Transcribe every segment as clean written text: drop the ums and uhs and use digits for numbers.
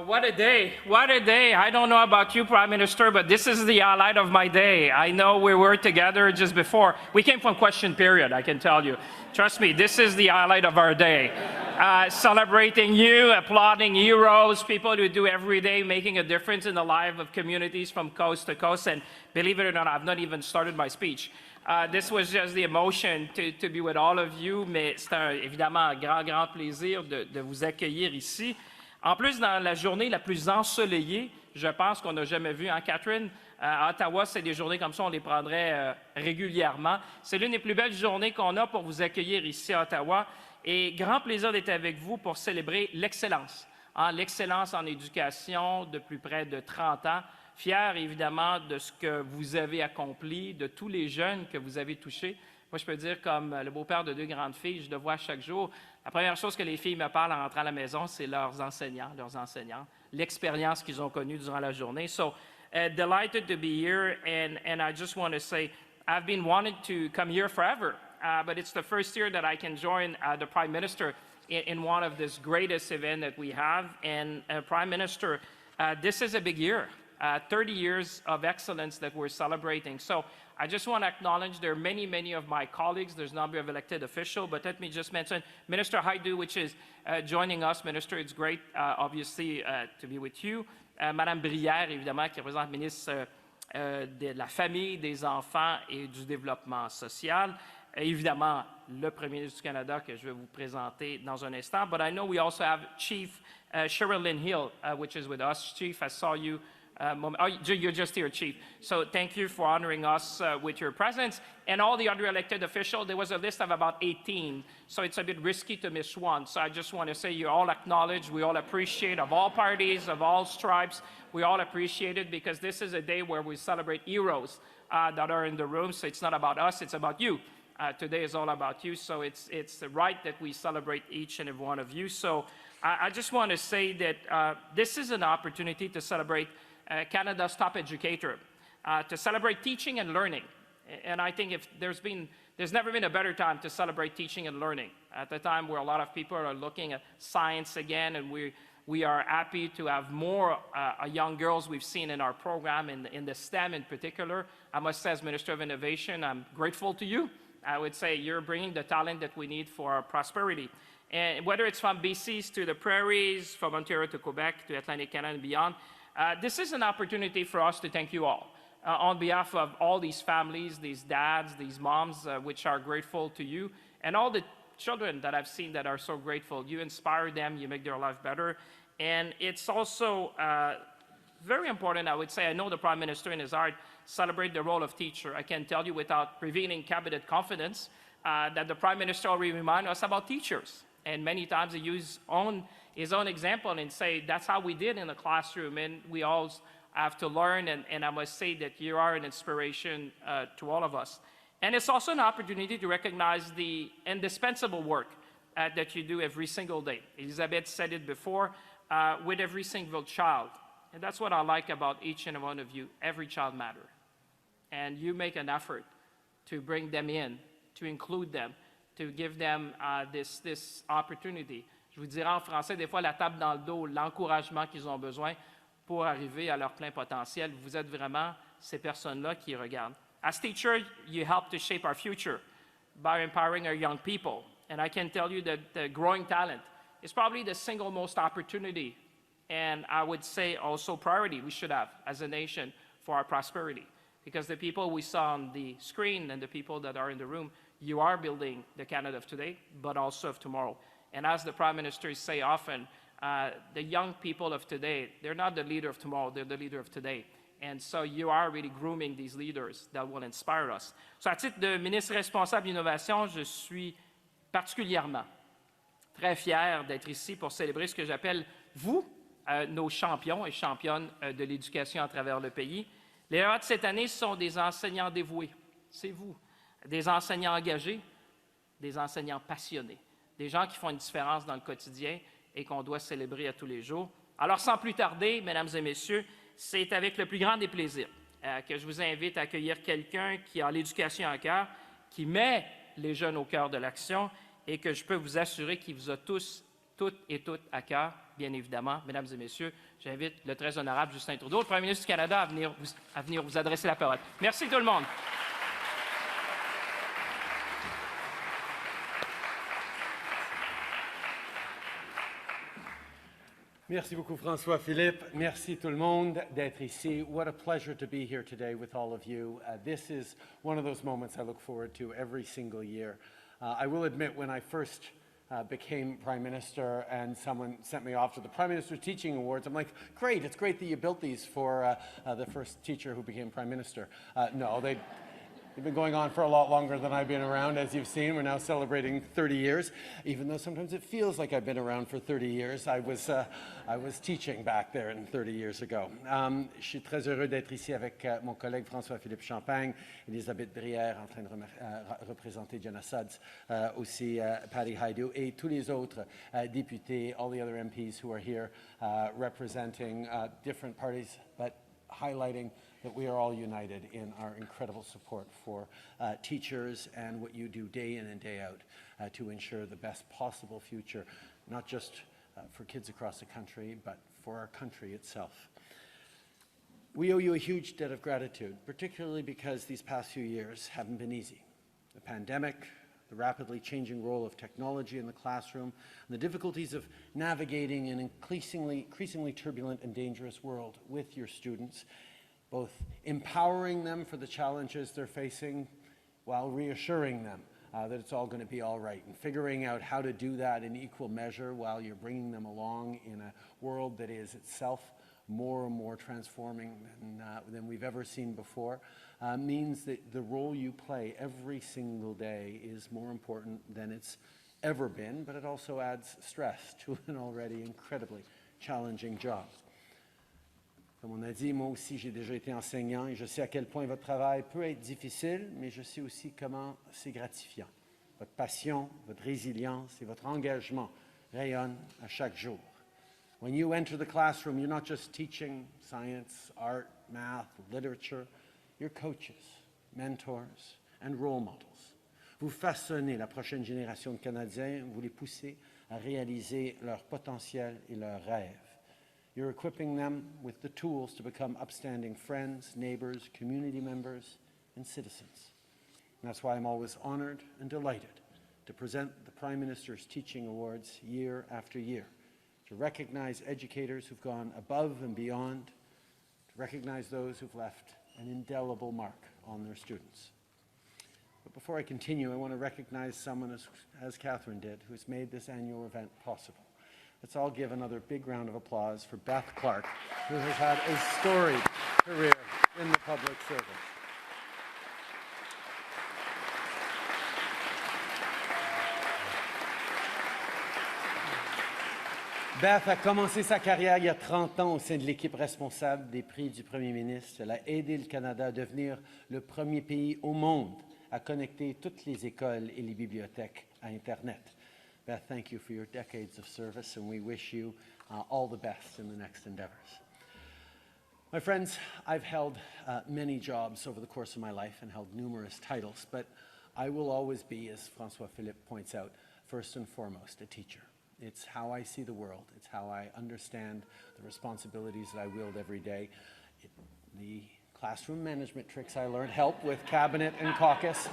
What a day. What a day. I don't know about you, Prime Minister, but this is the highlight of my day. I know we were together just before. We came from question period, I can tell you. Trust me, this is the highlight of our day. Celebrating you, applauding heroes, people who do every day making a difference in the life of communities from coast to coast. And believe it or not, I've not even started my speech. This was just the emotion to be with all of you, mais c'est évidemment un grand plaisir de vous accueillir ici. En plus, dans la journée la plus ensoleillée, je pense qu'on n'a jamais vu, hein, Catherine? À Ottawa, c'est des journées comme ça, on les prendrait régulièrement. C'est l'une des plus belles journées qu'on a pour vous accueillir ici à Ottawa. Et grand plaisir d'être avec vous pour célébrer l'excellence. Hein, l'excellence en éducation depuis près de 30 ans. Fier, évidemment, de ce que vous avez accompli, de tous les jeunes que vous avez touchés. Moi, je peux dire, comme le beau-père de 2 grandes filles, je le vois chaque jour. La première chose que les filles me parlent en rentrant à la maison, c'est leurs enseignants, l'expérience qu'ils ont connue durant la journée. So, delighted to be here, and I just want to say, I've been wanting to come here forever, but it's the first year that I can join the Prime Minister in one of this greatest event that we have. And Prime Minister, this is a big year. 30 years of excellence that we're celebrating. So I just want to acknowledge there are many of my colleagues. There's a number of elected officials, but let me just mention Minister Haidu, which is joining us. Minister, it's great, obviously, to be with you. Madame Brière, évidemment, qui représente le ministre de la Famille, des Enfants et du Développement social. Évidemment, le Premier ministre du Canada que je vais vous présenter dans un instant. But I know we also have Chief Cheryl Lynn Hill, which is with us. Chief, I saw you. You're just here, Chief. So thank you for honoring us with your presence. And all the other elected officials, there was a list of about 18, so it's a bit risky to miss one. So I just want to say you all acknowledge, we all appreciate, of all parties, of all stripes, we all appreciate it because this is a day where we celebrate heroes that are in the room. So it's not about us, it's about you. Today is all about you, so it's right that we celebrate each and every one of you. So I just want to say that this is an opportunity to celebrate Canada's top educator, to celebrate teaching and learning. And I think there's never been a better time to celebrate teaching and learning. At the time where a lot of people are looking at science again, and we are happy to have more young girls we've seen in our program, in the STEM in particular. I must say, as Minister of Innovation, I'm grateful to you. I would say you're bringing the talent that we need for our prosperity. And whether it's from BCs to the prairies, from Ontario to Quebec, to Atlantic Canada and beyond, this is an opportunity for us to thank you all on behalf of all these families, these dads, these moms, which are grateful to you, and all the children that I've seen that are so grateful. You inspire them, you make their life better. And it's also very important, I would say. I know the Prime Minister in his heart celebrate the role of teacher. I can tell you without revealing cabinet confidence that the Prime Minister already reminded us about teachers. And many times he used his own example and say, that's how we did in the classroom, and we all have to learn, and I must say that you are an inspiration to all of us. And it's also an opportunity to recognize the indispensable work that you do every single day. Elizabeth said it before, with every single child. And that's what I like about each and every one of you. Every child matters. And you make an effort to bring them in, to include them, to give them this opportunity. Je vous dirais en français, des fois, la tape dans le dos, l'encouragement qu'ils ont besoin pour arriver à leur plein potentiel. Vous êtes vraiment ces personnes-là qui regardent. As teachers, you help to shape our future by empowering our young people. And I can tell you that the growing talent is probably the single most opportunity, and I would say also priority we should have as a nation for our prosperity. Because the people we saw on the screen and the people that are in the room, you are building the Canada of today, but also of tomorrow. And as the Prime Minister say often, the young people of today, they're not the leader of tomorrow, they're the leader of today. And so you are really grooming these leaders that will inspire us. So à titre de ministre responsable d'innovation, je suis particulièrement très fier d'être ici pour célébrer ce que j'appelle, vous, nos champions et championnes de l'éducation à travers le pays. Les lauréats de cette année sont des enseignants dévoués. C'est vous. Des enseignants engagés, des enseignants passionnés, des gens qui font une différence dans le quotidien et qu'on doit célébrer à tous les jours. Alors, sans plus tarder, mesdames et messieurs, c'est avec le plus grand des plaisirs que je vous invite à accueillir quelqu'un qui a l'éducation à cœur, qui met les jeunes au cœur de l'action et que je peux vous assurer qu'il vous a tous, toutes et toutes à cœur. bien évidemment. Mesdames et messieurs, j'invite le très honorable Justin Trudeau, le Premier ministre du Canada, à venir vous adresser la parole. Merci tout le monde. Merci beaucoup, François-Philippe. Merci tout le monde d'être ici. What a pleasure to be here today with all of you. This is one of those moments I look forward to every single year. I will admit, when I first became Prime Minister and someone sent me off to the Prime Minister's Teaching Awards, I'm like, great, it's great that you built these for the first teacher who became Prime Minister. No, they've been going on for a lot longer than I've been around, as you've seen. We're now celebrating 30 years, even though sometimes it feels like I've been around for 30 years. I was teaching back there 30 years ago. Je suis très heureux d'être ici avec mon collègue François-Philippe Champagne, Elisabeth Brière en train de représenter Jenna Sudds, aussi Patty Haidu, et tous les autres députés, all the other MPs who are here representing different parties, but highlighting that we are all united in our incredible support for teachers and what you do day in and day out to ensure the best possible future, not just for kids across the country, but for our country itself. We owe you a huge debt of gratitude, particularly because these past few years haven't been easy. The pandemic, the rapidly changing role of technology in the classroom, and the difficulties of navigating an increasingly turbulent and dangerous world with your students, both empowering them for the challenges they're facing while reassuring them that it's all going to be all right, and figuring out how to do that in equal measure while you're bringing them along in a world that is itself more and more transforming than we've ever seen before, means that the role you play every single day is more important than it's ever been, but it also adds stress to an already incredibly challenging job. Comme on a dit, moi aussi j'ai déjà été enseignant et je sais à quel point votre travail peut être difficile, mais je sais aussi comment c'est gratifiant. Votre passion, votre résilience et votre engagement rayonnent à chaque jour. When you enter the classroom, you're not just teaching science, art, math, literature. You're coaches, mentors, and role models. Vous façonnez la prochaine génération de Canadiens, vous les poussez à réaliser leur potentiel et leurs rêves. You're equipping them with the tools to become upstanding friends, neighbors, community members, and citizens. And that's why I'm always honored and delighted to present the Prime Minister's Teaching Awards year after year, to recognize educators who've gone above and beyond, to recognize those who've left an indelible mark on their students. But before I continue, I want to recognize someone, as Catherine did, who's made this annual event possible. Let's all give another big round of applause for Beth Clark, who has had a storied career in the public service. Beth a commencé sa carrière il y a 30 ans au sein de l'équipe responsable des prix du Premier ministre. Elle a aidé le Canada à devenir le premier pays au monde à connecter toutes les écoles et les bibliothèques à Internet. Beth, thank you for your decades of service, and we wish you all the best in the next endeavors. My friends, I've held many jobs over the course of my life and held numerous titles, but I will always be, as François-Philippe points out, first and foremost, a teacher. It's how I see the world. It's how I understand the responsibilities that I wield every day. The classroom management tricks I learned help with cabinet and caucus.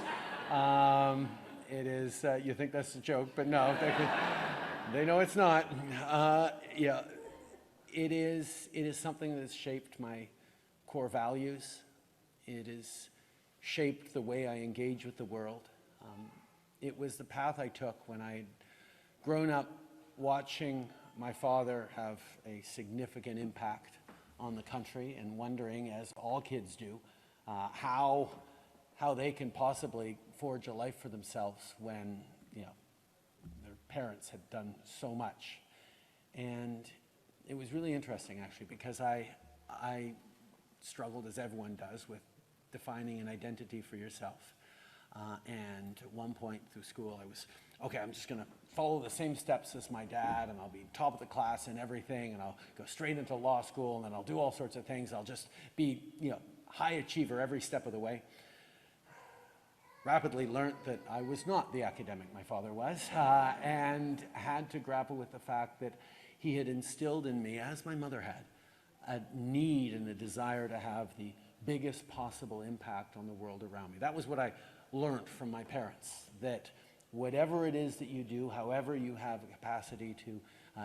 It is, you think that's a joke, but no, they know it's not. Yeah, it is something that has shaped my core values. It has shaped the way I engage with the world. It was the path I took when I'd grown up watching my father have a significant impact on the country and wondering, as all kids do, how they can possibly forge a life for themselves when, their parents had done so much. And it was really interesting, actually, because I struggled, as everyone does, with defining an identity for yourself. And at one point through school, I was, okay, I'm just going to follow the same steps as my dad, and I'll be top of the class and everything, and I'll go straight into law school, and then I'll do all sorts of things. I'll just be, high achiever every step of the way. Rapidly learned that I was not the academic my father was, and had to grapple with the fact that he had instilled in me, as my mother had, a need and a desire to have the biggest possible impact on the world around me. That was what I learned from my parents, that whatever it is that you do, however you have a capacity to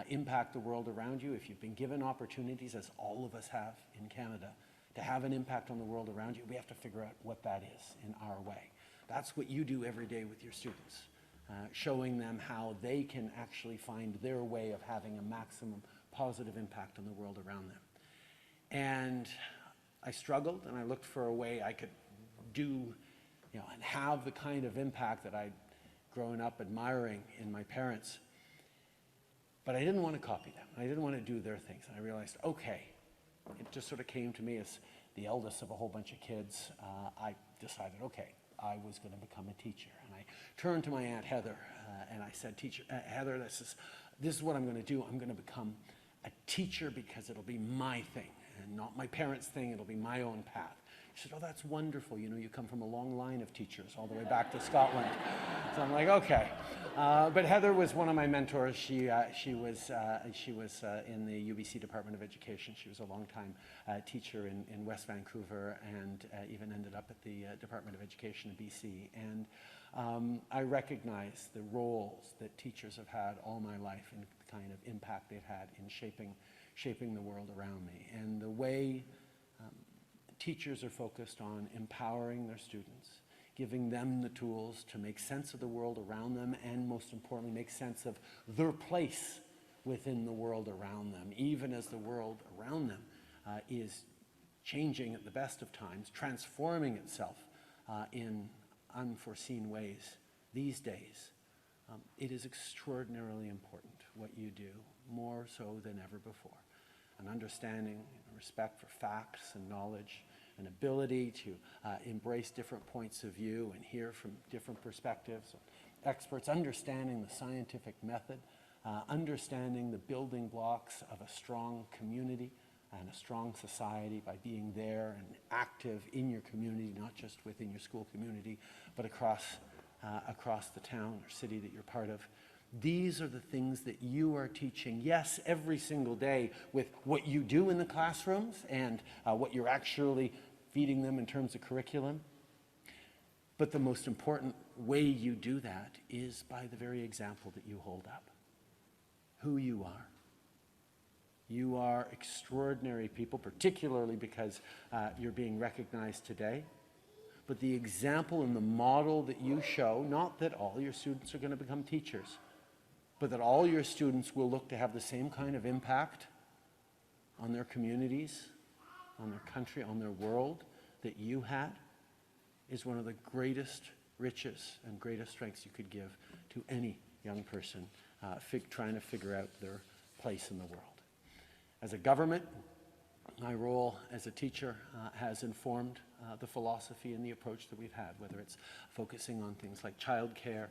impact the world around you, if you've been given opportunities, as all of us have in Canada, to have an impact on the world around you, we have to figure out what that is in our way. That's what you do every day with your students, showing them how they can actually find their way of having a maximum positive impact on the world around them. And I struggled, and I looked for a way I could do, and have the kind of impact that I'd grown up admiring in my parents. But I didn't want to copy them. I didn't want to do their things. And I realized, okay, it just sort of came to me as the eldest of a whole bunch of kids. I decided, okay, I was going to become a teacher. And I turned to my Aunt Heather and I said, Heather, this is what I'm going to do. I'm going to become a teacher because it'll be my thing and not my parents' thing. It'll be my own path. She said, oh, that's wonderful. You come from a long line of teachers all the way back to Scotland. So I'm like, okay. But Heather was one of my mentors. She was in the UBC Department of Education. She was a long-time teacher in West Vancouver and even ended up at the Department of Education in BC. And I recognize the roles that teachers have had all my life and the kind of impact they've had in shaping the world around me. And the way teachers are focused on empowering their students, giving them the tools to make sense of the world around them, and most importantly, make sense of their place within the world around them, even as the world around them is changing at the best of times, transforming itself in unforeseen ways these days. It is extraordinarily important what you do, more so than ever before. An understanding and respect for facts and knowledge, an ability to embrace different points of view and hear from different perspectives, experts, understanding the scientific method, understanding the building blocks of a strong community and a strong society by being there and active in your community, not just within your school community, but across the town or city that you're part of. These are the things that you are teaching, yes, every single day with what you do in the classrooms and what you're actually feeding them in terms of curriculum. But the most important way you do that is by the very example that you hold up. Who you are. You are extraordinary people, particularly because you're being recognized today. But the example and the model that you show, not that all your students are going to become teachers, but that all your students will look to have the same kind of impact on their communities, on their country, on their world that you had, is one of the greatest riches and greatest strengths you could give to any young person trying to figure out their place in the world. As a government, my role as a teacher has informed the philosophy and the approach that we've had, whether it's focusing on things like childcare,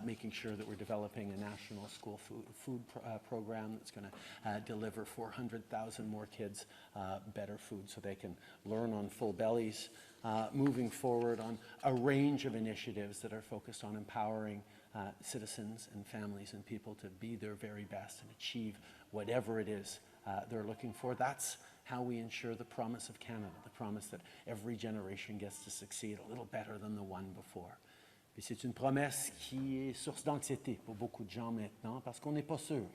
making sure that we're developing a national school food program that's going to deliver 400,000 more kids better food so they can learn on full bellies, moving forward on a range of initiatives that are focused on empowering citizens and families and people to be their very best and achieve whatever it is they're looking for. That's how we ensure the promise of Canada, the promise that every generation gets to succeed a little better than the one before. Et c'est une promesse qui est source d'anxiété pour beaucoup de gens maintenant, parce qu'on n'est pas sûr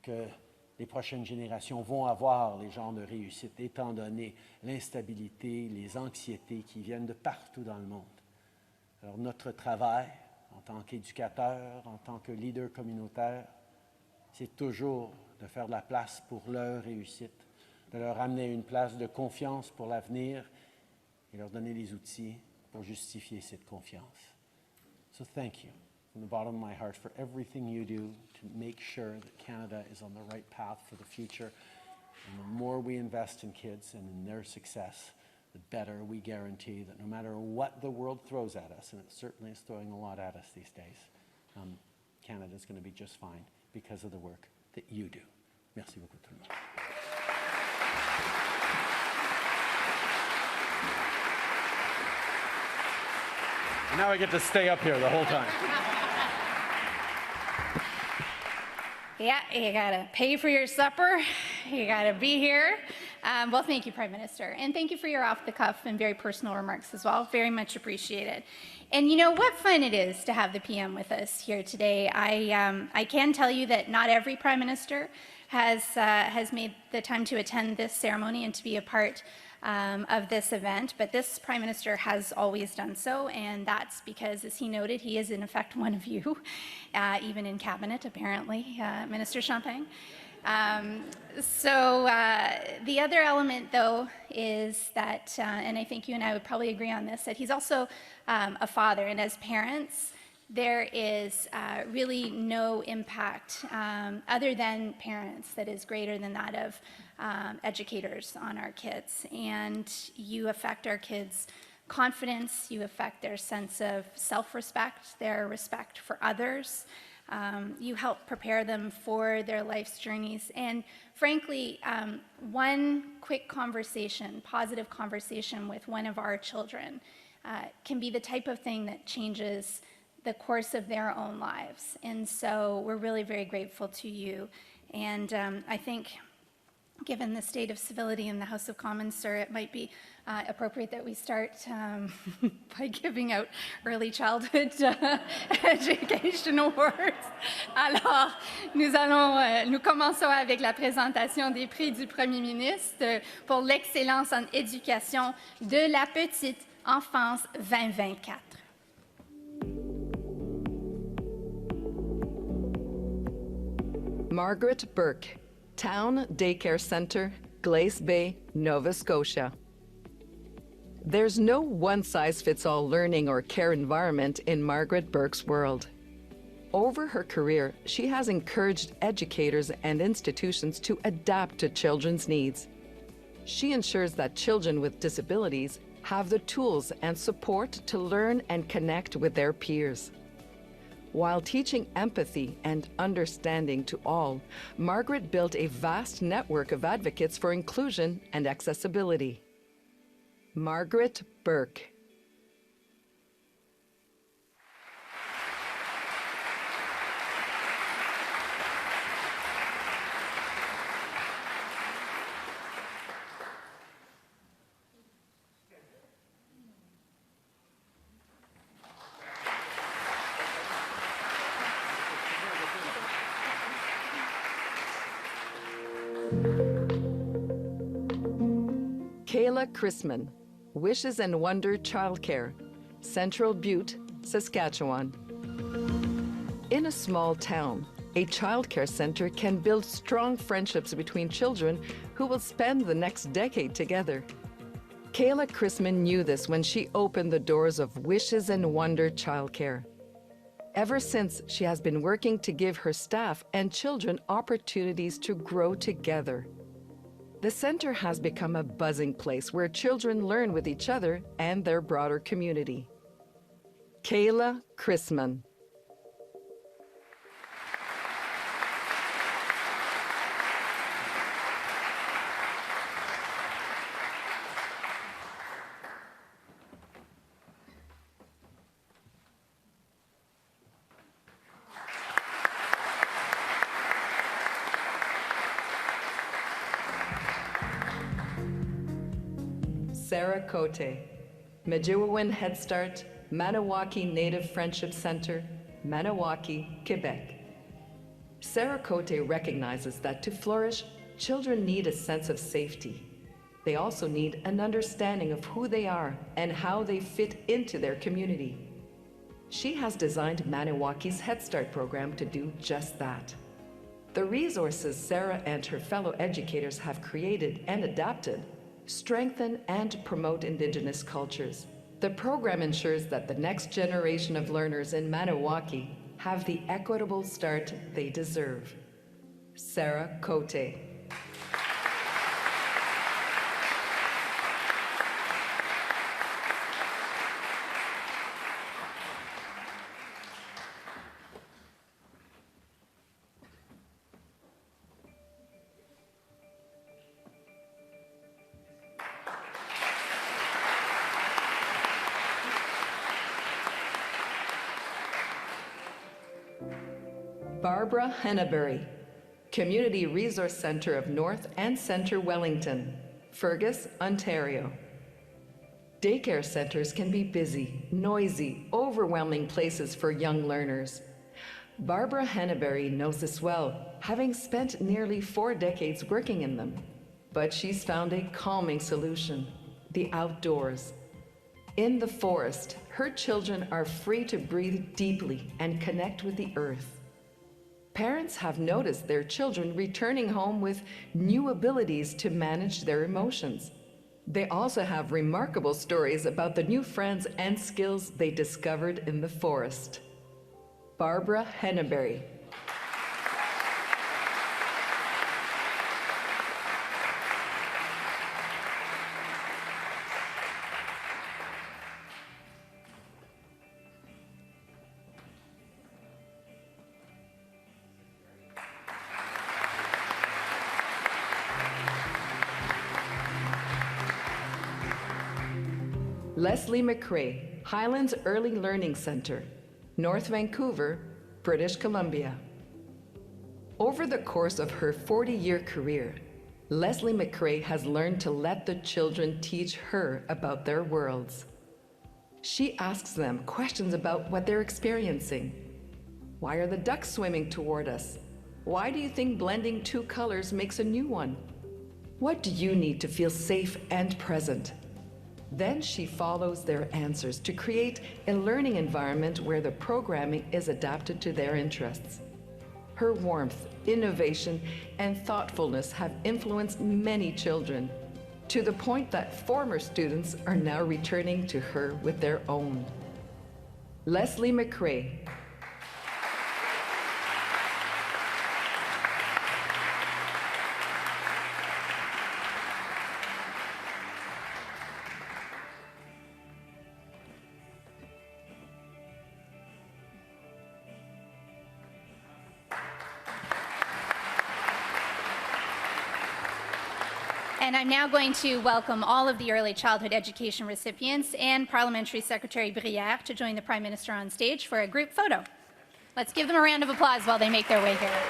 que les prochaines générations vont avoir les genres de réussite, étant donné l'instabilité, les anxiétés qui viennent de partout dans le monde. Alors notre travail, en tant qu'éducateur, en tant que leader communautaire, c'est toujours de faire de la place pour leur réussite, de leur amener une place de confiance pour l'avenir et leur donner les outils pour justifier cette confiance. So thank you from the bottom of my heart for everything you do to make sure that Canada is on the right path for the future. And the more we invest in kids and in their success, the better we guarantee that no matter what the world throws at us, and it certainly is throwing a lot at us these days, Canada is going to be just fine because of the work that you do. Merci beaucoup tout le monde. Now I get to stay up here the whole time. Yeah, you gotta pay for your supper. You gotta be here. Well, thank you, Prime Minister. And thank you for your off-the-cuff and very personal remarks as well. Very much appreciated. And you know, what fun it is to have the PM with us here today. I can tell you that not every Prime Minister has made the time to attend this ceremony and to be a part of this event, but this Prime Minister has always done so, and that's because, as he noted, he is in effect one of you, even in cabinet, apparently, Minister Champagne. The other element, though, is that, and I think you and I would probably agree on this, that he's also a father, and as parents, there is really no impact other than parents that is greater than that of educators on our kids. And you affect our kids' confidence, you affect their sense of self-respect, their respect for others. You help prepare them for their life's journeys. And frankly, one quick conversation, positive conversation with one of our children can be the type of thing that changes the course of their own lives. And so we're really very grateful to you. And I think, given the state of civility in the House of Commons, sir, it might be appropriate that we start by giving out early childhood education awards. Alors, nous commençons avec la présentation des prix du Premier ministre pour l'excellence en éducation de la petite enfance 2024. Margaret Burke, Town Daycare Center, Glace Bay, Nova Scotia. There's no one-size-fits-all learning or care environment in Margaret Burke's world. Over her career, she has encouraged educators and institutions to adapt to children's needs. She ensures that children with disabilities have the tools and support to learn and connect with their peers. While teaching empathy and understanding to all, Margaret built a vast network of advocates for inclusion and accessibility. Margaret Burke. Kayla Chrisman, Wishes and Wonder Childcare, Central Butte, Saskatchewan. In a small town, a childcare center can build strong friendships between children who will spend the next decade together. Kayla Chrisman knew this when she opened the doors of Wishes and Wonder Childcare. Ever since, she has been working to give her staff and children opportunities to grow together. The center has become a buzzing place where children learn with each other and their broader community. Kayla Chrisman. Sarah Cote, Medjugorje Head Start, Maniwaki Native Friendship Center, Maniwaki, Quebec. Sarah Cote recognizes that to flourish, children need a sense of safety. They also need an understanding of who they are and how they fit into their community. She has designed Maniwaki's Head Start program to do just that. The resources Sarah and her fellow educators have created and adapted strengthen and promote Indigenous cultures. The program ensures that the next generation of learners in Maniwaki have the equitable start they deserve. Sarah Cote. Barbara Henneberry, Community Resource Centre of North and Centre Wellington, Fergus, Ontario. Daycare centers can be busy, noisy, overwhelming places for young learners. Barbara Henneberry knows this well, having spent nearly 4 decades working in them. But she's found a calming solution: the outdoors. In the forest, her children are free to breathe deeply and connect with the earth. Parents have noticed their children returning home with new abilities to manage their emotions. They also have remarkable stories about the new friends and skills they discovered in the forest. Barbara Henneberry. Leslie McRae, Highlands Early Learning Centre, North Vancouver, British Columbia. Over the course of her 40-year career, Leslie McRae has learned to let the children teach her about their worlds. She asks them questions about what they're experiencing. Why are the ducks swimming toward us? Why do you think blending 2 colors makes a new one? What do you need to feel safe and present? Then she follows their answers to create a learning environment where the programming is adapted to their interests. Her warmth, innovation, and thoughtfulness have influenced many children, to the point that former students are now returning to her with their own. Leslie McRae. And I'm now going to welcome all of the early childhood education recipients and Parliamentary Secretary Brière to join the Prime Minister on stage for a group photo. Let's give them a round of applause while they make their way here.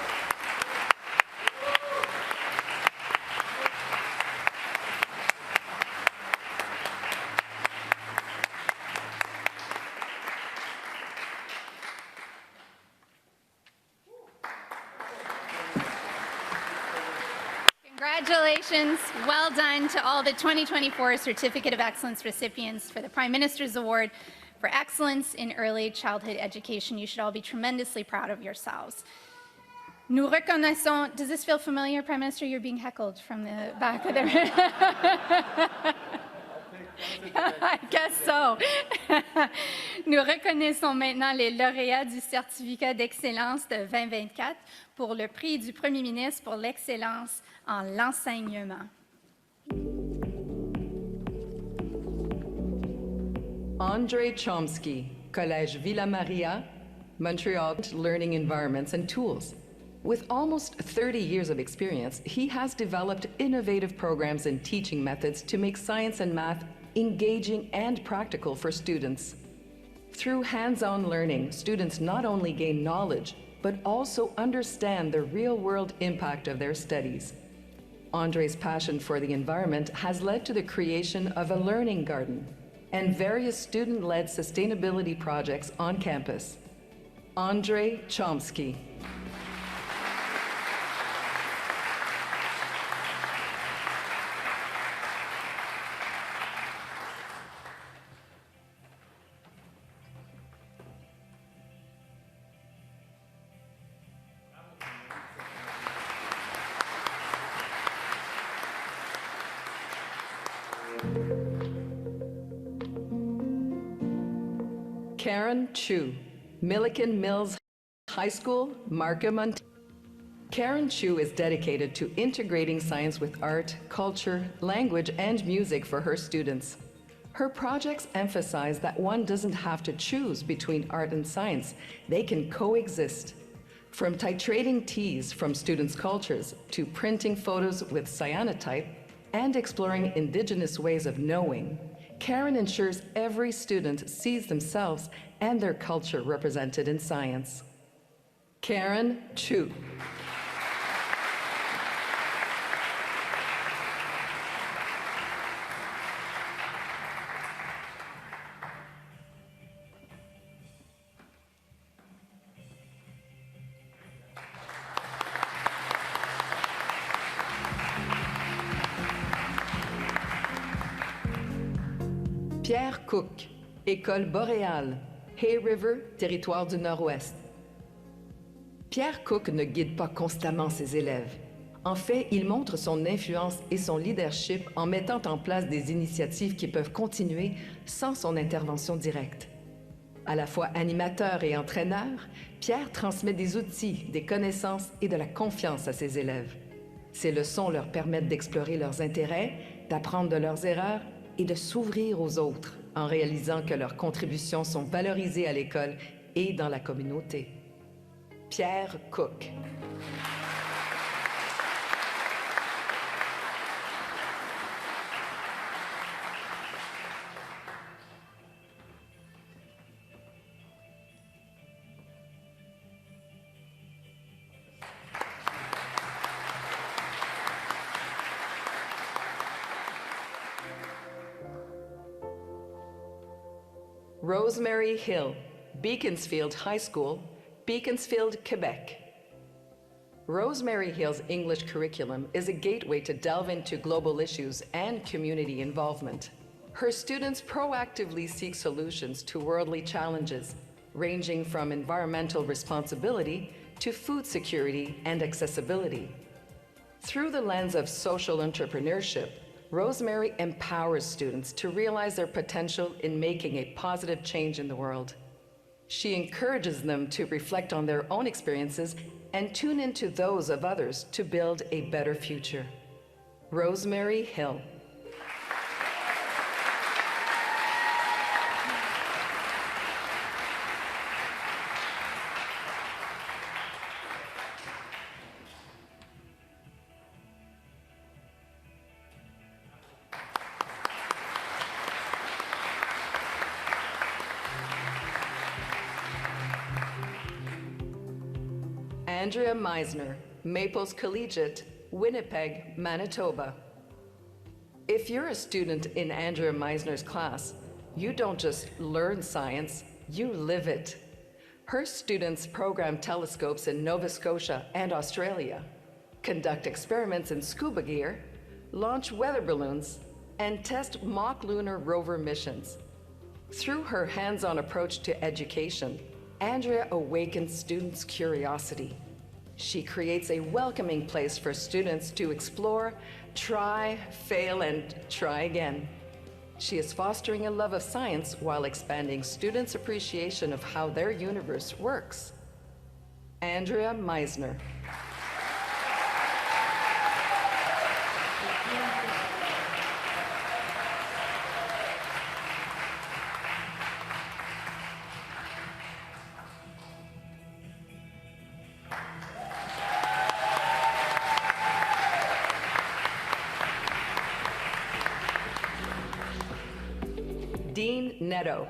Congratulations, well done to all the 2024 Certificate of Excellence recipients for the Prime Minister's Award for Excellence in Early Childhood Education. You should all be tremendously proud of yourselves. Nous reconnaissons, does this feel familiar, Prime Minister? You're being heckled from the back of the room. I guess so. Nous reconnaissons maintenant les lauréats du certificat d'excellence de 2024 pour le prix du Premier ministre pour l'excellence en l'enseignement. André Chomsky, Collège Villa Maria, Montreal. Learning environments and tools. With almost 30 years of experience, he has developed innovative programs and teaching methods to make science and math engaging and practical for students. Through hands-on learning, students not only gain knowledge, but also understand the real-world impact of their studies. André's passion for the environment has led to the creation of a learning garden and various student-led sustainability projects on campus. André Chomsky. Karen Chu, Milliken Mills High School, Markham, Ontario. Karen Chu is dedicated to integrating science with art, culture, language, and music for her students. Her projects emphasize that one doesn't have to choose between art and science. They can coexist. From titrating teas from students' cultures to printing photos with cyanotype and exploring Indigenous ways of knowing, Karen ensures every student sees themselves and their culture represented in science. Karen Chu. Pierre Cook, École boréale, Hay River, territoire du Nord-Ouest. Pierre Cook ne guide pas constamment ses élèves. En fait, il montre son influence et son leadership en mettant en place des initiatives qui peuvent continuer sans son intervention directe. À la fois animateur et entraîneur, Pierre transmet des outils, des connaissances et de la confiance à ses élèves. Ces leçons leur permettent d'explorer leurs intérêts, d'apprendre de leurs erreurs et de s'ouvrir aux autres en réalisant que leurs contributions sont valorisées à l'école et dans la communauté. Pierre Cook. Rosemary Hill, Beaconsfield High School, Beaconsfield, Quebec. Rosemary Hill's English curriculum is a gateway to delve into global issues and community involvement. Her students proactively seek solutions to worldly challenges, ranging from environmental responsibility to food security and accessibility. Through the lens of social entrepreneurship, Rosemary empowers students to realize their potential in making a positive change in the world. She encourages them to reflect on their own experiences and tune into those of others to build a better future. Rosemary Hill. Andrea Meisner, Maples Collegiate, Winnipeg, Manitoba. If you're a student in Andrea Meisner's class, you don't just learn science, you live it. Her students program telescopes in Nova Scotia and Australia, conduct experiments in scuba gear, launch weather balloons, and test mock lunar rover missions. Through her hands-on approach to education, Andrea awakens students' curiosity. She creates a welcoming place for students to explore, try, fail, and try again. She is fostering a love of science while expanding students' appreciation of how their universe works. Andrea Meisner. Dean Netto,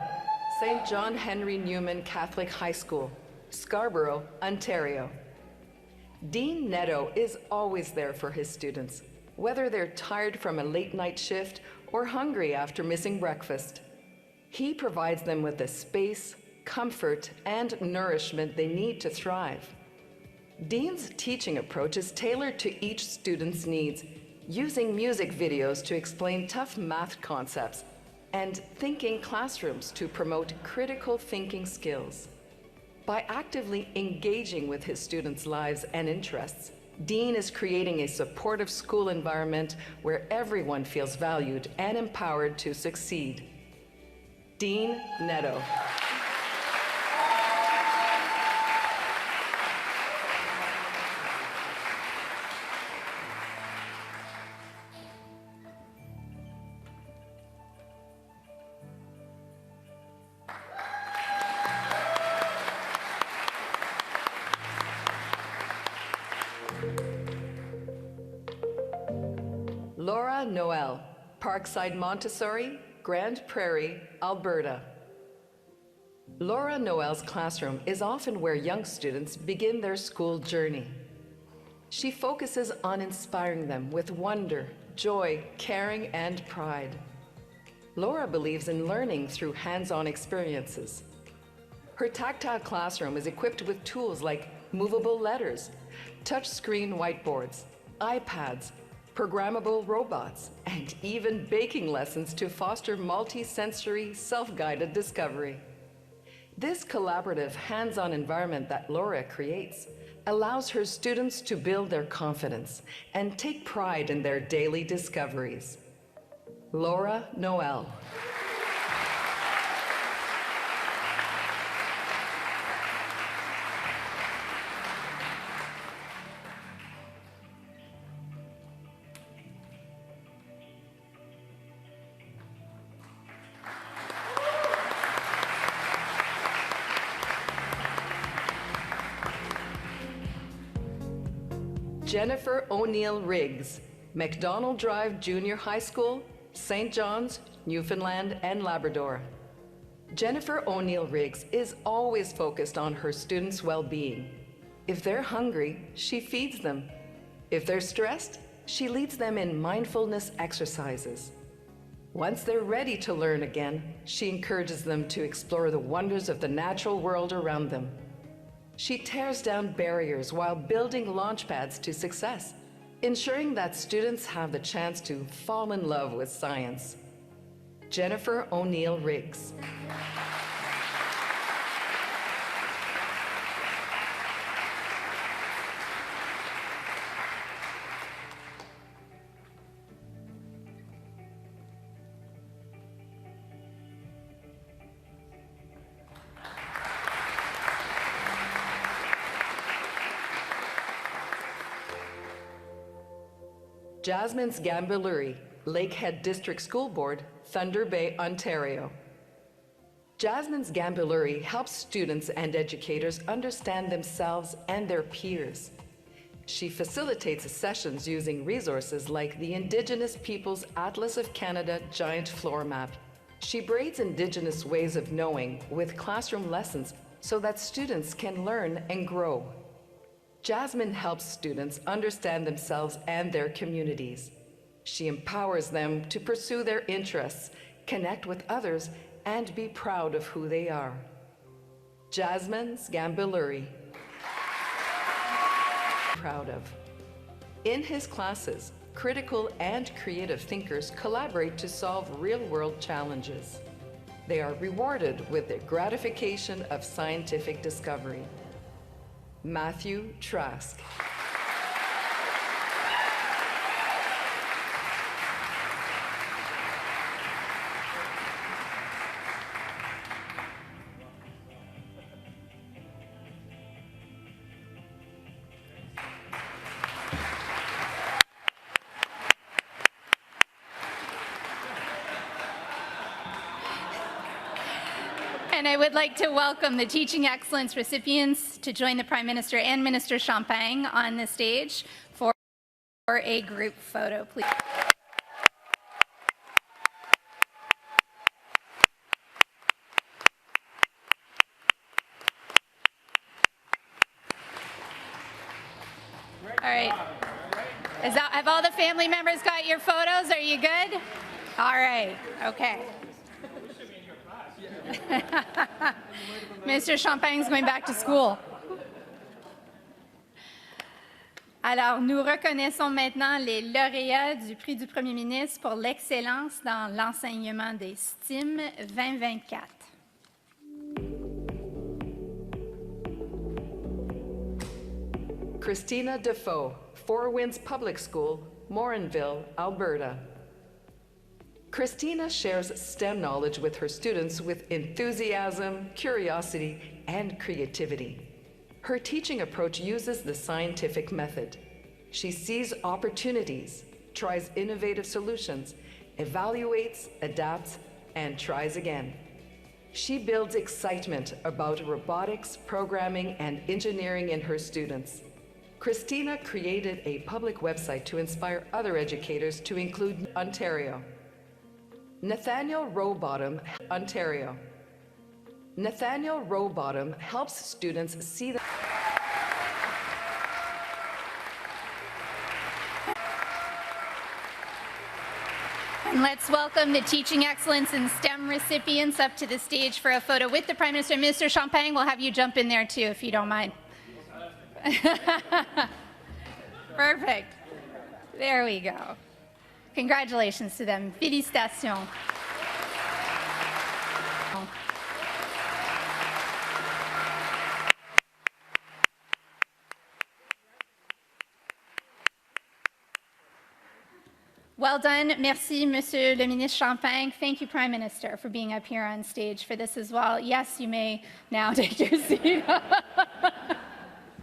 St. John Henry Newman Catholic High School, Scarborough, Ontario. Dean Netto is always there for his students, whether they're tired from a late night shift or hungry after missing breakfast. He provides them with the space, comfort, and nourishment they need to thrive. Dean's teaching approach is tailored to each student's needs, using music videos to explain tough math concepts and thinking classrooms to promote critical thinking skills. By actively engaging with his students' lives and interests, Dean is creating a supportive school environment where everyone feels valued and empowered to succeed. Dean Netto. Laura Noel, Parkside Montessori, Grand Prairie, Alberta. Laura Noel's classroom is often where young students begin their school journey. She focuses on inspiring them with wonder, joy, caring, and pride. Laura believes in learning through hands-on experiences. Her tactile classroom is equipped with tools like movable letters, touchscreen whiteboards, iPads, programmable robots, and even baking lessons to foster multi-sensory, self-guided discovery. This collaborative, hands-on environment that Laura creates allows her students to build their confidence and take pride in their daily discoveries. Laura Noel. Jennifer O'Neill Riggs, McDonald Drive Junior High School, St. John's, Newfoundland and Labrador. Jennifer O'Neill Riggs is always focused on her students' well-being. If they're hungry, she feeds them. If they're stressed, she leads them in mindfulness exercises. Once they're ready to learn again, she encourages them to explore the wonders of the natural world around them. She tears down barriers while building launchpads to success, ensuring that students have the chance to fall in love with science. Jennifer O'Neill Riggs. Jasmine's Gambuluri, Lakehead District School Board, Thunder Bay, Ontario. Jasmine's Gambuluri helps students and educators understand themselves and their peers. She facilitates sessions using resources like the Indigenous Peoples Atlas of Canada Giant Floor Map. She braids Indigenous ways of knowing with classroom lessons so that students can learn and grow. Jasmine helps students understand themselves and their communities. She empowers them to pursue their interests, connect with others, and be proud of who they are. Jasmine's Gambuluri. Proud of. In his classes, critical and creative thinkers collaborate to solve real-world challenges. They are rewarded with the gratification of scientific discovery. Matthew Trask. And I would like to welcome the Teaching Excellence recipients to join the Prime Minister and Minister Champagne on the stage for a group photo, please. All right. Have all the family members got your photos? Are you good? All right. Okay. Mr. Champagne's going back to school. Alors, nous reconnaissons maintenant les lauréats du prix du Premier ministre pour l'excellence dans l'enseignement des STEAM 2024. Christina Defoe, Four Winds Public School, Morinville, Alberta. Christina shares STEM knowledge with her students with enthusiasm, curiosity, and creativity. Her teaching approach uses the scientific method. She sees opportunities, tries innovative solutions, evaluates, adapts, and tries again. She builds excitement about robotics, programming, and engineering in her students. Christina created a public website to inspire other educators to include Ontario. Nathaniel Rowbottom, Ontario. Nathaniel Rowbottom helps students see the And let's welcome the Teaching Excellence in STEM recipients up to the stage for a photo with the Prime Minister. Mr. Champagne, we'll have you jump in there too, if you don't mind. Perfect. There we go. Congratulations to them. Félicitations. Well done. Merci, Monsieur le Ministre Champagne. Thank you, Prime Minister, for being up here on stage for this as well. Yes, you may now take your seat.